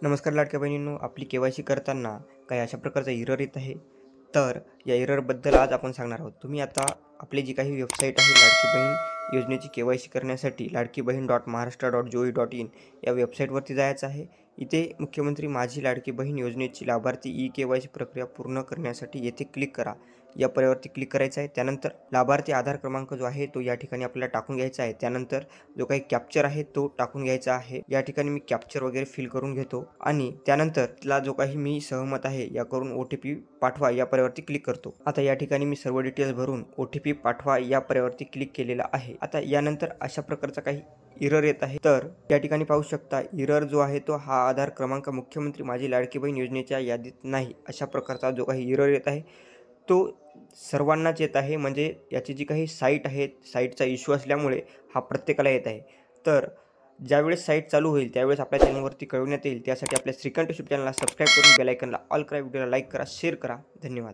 नमस्कार लाडक्या बहिणींनो, आपली के-वाय-सी करताना काही अशा प्रकारचा एरर येत आहे. तर या एररबद्दल आज आपण सांगणार आहोत. तुम्ही आता आपली जी काही वेबसाईट आहे लाडकी बहीण योजनेची के-वाय-सी करण्यासाठी ladkibhin.maharashtra.gov.in या वेबसाईटवरती जायचं आहे. इथे मुख्यमंत्री माझी लाडकी बहीण योजनेची लाभार्थी ई-के-वाय-सी प्रक्रिया पूर्ण करण्यासाठी येथे क्लिक करा. या पर्यायावरती क्लिक करायचं आहे. त्यानंतर लाभार्थी आधार क्रमांक जो आहे तो या ठिकाणी आपल्याला टाकून घ्यायचा आहे. त्यानंतर जो काही कॅप्चर आहे तो टाकून घ्यायचा आहे. या ठिकाणी मी कॅप्चर वगैरे फिल करून घेतो आणि त्यानंतर तिला जो काही मी सहमत आहे या करून OTP पाठवा या पर्यायावरती क्लिक करतो. आता या ठिकाणी मी सर्व डिटेल्स भरून OTP पाठवा या पर्यायावरती क्लिक केलेला आहे. आता यानंतर अशा प्रकारचा काही एरर येत आहे. तर या ठिकाणी पाहू शकता एरर जो आहे तो हा आधार क्रमांक मुख्यमंत्री माझी लाडकी बहीण योजनेच्या यादीत नाही अशा प्रकारचा जो काही एरर येत आहे तो सर्वांनाच येत आहे. म्हणजे याची जी काही साईट आहे साईटचा इश्यू असल्यामुळे हा प्रत्येकाला येत आहे. तर ज्यावेळेस साईट चालू होईल त्यावेळेस आपल्या चॅनलवरती कळवण्यात येईल. त्यासाठी आपल्या श्रीकंठ यूट्यूब चॅनलला सबस्क्राईब करून बेल आयकॉनला ऑल करा, व्हिडिओला लाईक करा, शेअर करा. धन्यवाद.